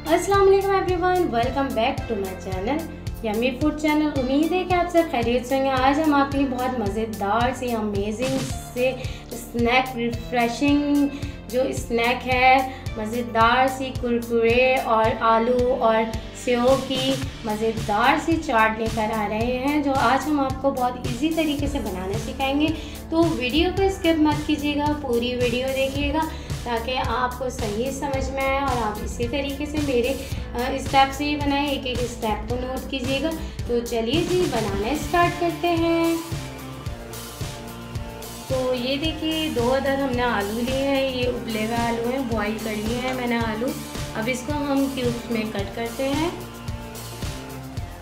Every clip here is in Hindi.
अस्सलाम वालेकुम everyone, welcome back to my channel yummy food channel. उम्मीद है कि आप सब खैरियत से होंगे। आज हम आपके लिए बहुत मज़ेदार से अमेजिंग से स्नैक रिफ्रेशिंग जो स्नैक है, मज़ेदार सी कुरकुरे और आलू और सेव की मज़ेदार सी चाट लेकर आ रहे हैं, जो आज हम आपको बहुत इजी तरीके से बनाना सिखाएंगे। तो वीडियो को स्किप मत कीजिएगा, पूरी वीडियो देखिएगा ताकि आपको सही समझ में आए और आप इसी तरीके से मेरे स्टेप से ही बनाएं। एक एक स्टेप को नोट कीजिएगा। तो चलिए जी बनाना स्टार्ट करते हैं। तो ये देखिए 2 अदद हमने आलू लिए हैं, ये उबले हुए आलू हैं, बॉईल कर लिए हैं मैंने आलू। अब इसको हम क्यूब्स में कट करते हैं।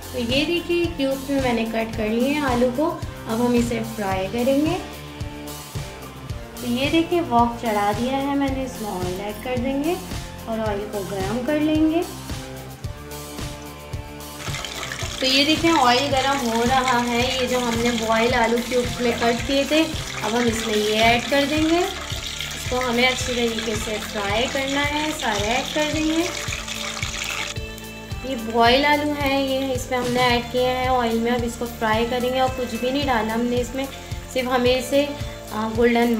तो ये देखिए क्यूब्स में मैंने कट कर लिए हैं आलू को। अब हम इसे फ्राई करेंगे। तो ये देखिए वॉक चढ़ा दिया है मैंने, इसमें ऑयल ऐड कर देंगे और ऑयल को गरम कर लेंगे। तो ये देखिए ऑयल गरम हो रहा है। ये जो हमने बॉयल आलू क्यूब्स में कट किए थे, अब हम इसमें ये ऐड कर देंगे। इसको हमें अच्छी तरीके से फ्राई करना है, सारे ऐड कर देंगे। ये बॉयल आलू हैं, ये इसमें हमने ऐड किए हैं ऑयल में। अब इसको फ्राई करेंगे और कुछ भी नहीं डालना हमने इसमें, सिर्फ हमें इसे गोल्डन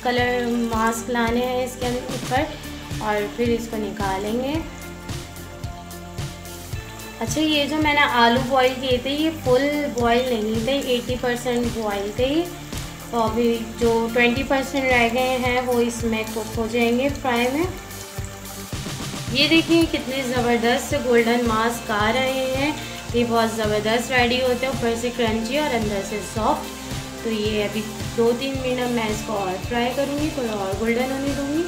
कलर मास्क लाने हैं इसके ऊपर और फिर इसको निकालेंगे। अच्छा, ये जो मैंने आलू बॉईल किए थे ये फुल बॉईल नहीं थे, 80% बॉईल थे ये। तो अभी जो 20% रह गए हैं वो इसमें कुक हो जाएंगे फ्राई में। ये देखिए कितने ज़बरदस्त गोल्डन मास्क आ रहे हैं। ये बहुत ज़बरदस्त रेडी होते हैं, ऊपर से क्रंची और अंदर से सॉफ्ट। तो ये अभी 2-3 मिनट मैं इसको और फ्राई करूँगी, थोड़ा और गोल्डन होने दूँगी।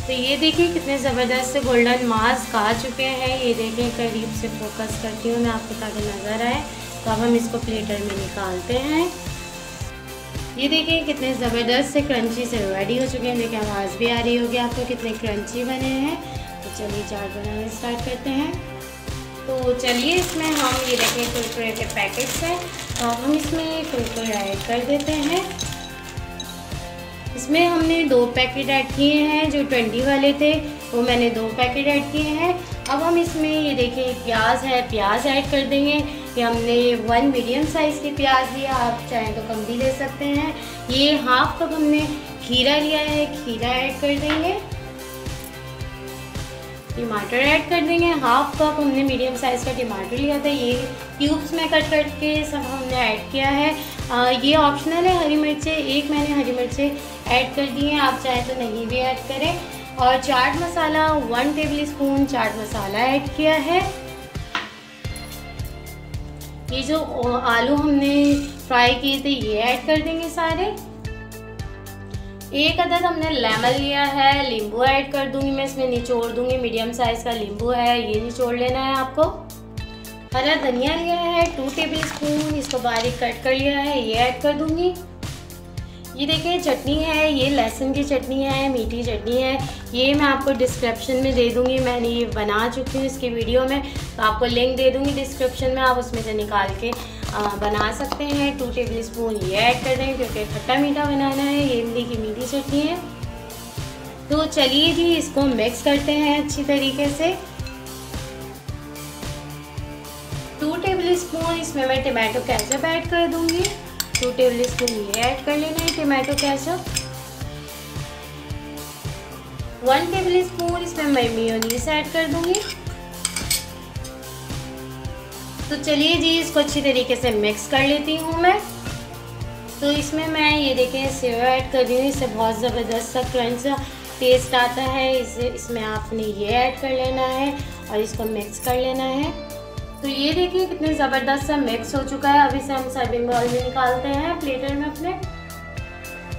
तो ये देखिए कितने ज़बरदस्त से गोल्डन मास्क आ चुके हैं। ये देखिए करीब से फोकस करती हूँ मैं आपको ताकि नज़र आए। तो अब हम इसको प्लेटर में निकालते हैं। ये देखिए कितने ज़बरदस्त से क्रंची से रेडी हो चुके हैं। देखिए आवाज़ भी आ रही होगी आपको कितने क्रंची बने हैं। तो चलिए चाट बनाना स्टार्ट करते हैं। तो चलिए इसमें हम ये देखें कुरकुरे के पैकेट्स हैं, तो हम इसमें कुरकुरे ऐड कर देते हैं। इसमें हमने 2 पैकेट ऐड किए हैं, जो 20 वाले थे वो मैंने 2 पैकेट ऐड किए हैं। अब हम इसमें ये देखिए प्याज है, प्याज ऐड कर देंगे। ये हमने 1 मीडियम साइज़ की प्याज लिया, आप चाहें तो कम भी ले सकते हैं। ये हाफ कप हमने खीरा लिया है, खीरा ऐड कर देंगे। टमाटर ऐड कर देंगे, हाफ कप हमने मीडियम साइज़ का टमाटर लिया था, ये क्यूब्स में कट करके सब हमने ऐड किया है। ये ऑप्शनल है। हरी मिर्चें, एक मैंने हरी मिर्चें ऐड कर दी हैं, आप चाहें तो नहीं भी ऐड करें। और chaat masala 1 table spoon chaat masala add किया है। ये जो आलू हमने फ्राई किए थे ये ऐड कर देंगे सारे। 1 अदद हमने लेमन लिया है, नींबू ऐड कर दूंगी मैं इसमें, निचोड़ दूंगी। मीडियम साइज़ का नींबू है, ये निचोड़ लेना है आपको। हरा धनिया लिया है 2 टेबल स्पून, इसको बारीक कट कर लिया है, ये ऐड कर दूंगी। ये देखिए चटनी है, ये लहसुन की चटनी है, मीठी चटनी है। ये मैं आपको डिस्क्रिप्शन में दे दूंगी, मैंने ये बना चुकी हूँ इसकी वीडियो में, तो आपको लिंक दे दूंगी डिस्क्रिप्शन में, आप उसमें से निकाल के बना सकते हैं। 2 टेबल स्पून ये ऐड कर देंगे क्योंकि खट्टा मीठा बनाना है। ये इमली की मीठी चटनी है। तो चलिए जी इसको मिक्स करते हैं अच्छी तरीके से। 2 टेबल स्पून इसमें मैं टमाटो केचप ऐड कर दूंगी। 2 टेबल स्पून ये ऐड कर लेना है टमाटो केचप। 1 टेबल स्पून इसमें मैं मेयोनीज ऐड कर दूंगी। तो चलिए जी इसको अच्छी तरीके से मिक्स कर लेती हूँ मैं। तो इसमें मैं ये देखें सेव ऐड कर रही हूँ, इससे बहुत ज़बरदस्त सा क्रंच सा टेस्ट आता है। इसमें आपने ये ऐड कर लेना है और इसको मिक्स कर लेना है। तो ये देखिए कितने ज़बरदस्त सा मिक्स हो चुका है। अब इसे हम सर्विंग बाउल में निकालते हैं प्लेटर में अपने।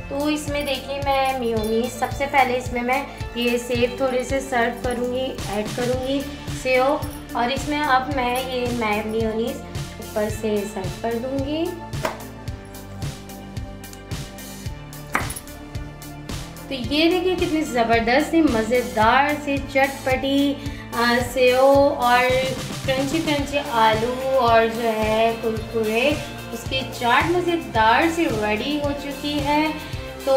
तो इसमें देखिए मैं मेयोनीज सबसे पहले इसमें मैं ये सेव थोड़े से सर्व करूँगी, ऐड करूँगी सेव, और इसमें अब मैं ये मेयोनीज ऊपर से सर्व कर दूँगी। तो ये देखिए कितनी ज़बरदस्त सी मज़ेदार सी चटपटी सेव और क्रंची आलू और जो है कुरकुरे, उसकी चाट मज़ेदार सी रेडी हो चुकी है। तो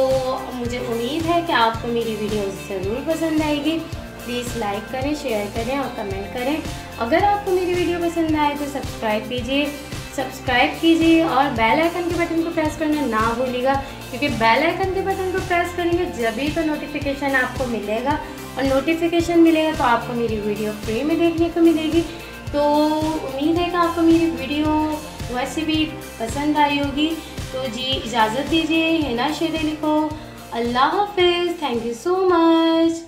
मुझे उम्मीद है कि आपको मेरी वीडियो ज़रूर पसंद आएगी। प्लीज़ लाइक करें, शेयर करें और कमेंट करें। अगर आपको मेरी वीडियो पसंद आए तो सब्सक्राइब कीजिए और बेल आइकन के बटन को प्रेस करना ना भूलिएगा, क्योंकि बेल आइकन के बटन को प्रेस करेंगे जभी तो नोटिफिकेशन आपको मिलेगा, और नोटिफिकेशन मिलेगा तो आपको मेरी वीडियो फ्री में देखने को मिलेगी। तो उम्मीद है कि आपको मेरी वीडियो वैसे भी पसंद आई होगी। तो जी इजाज़त दीजिए, हिना शेर अली को। अल्लाह हाफिज़। Thank you so much.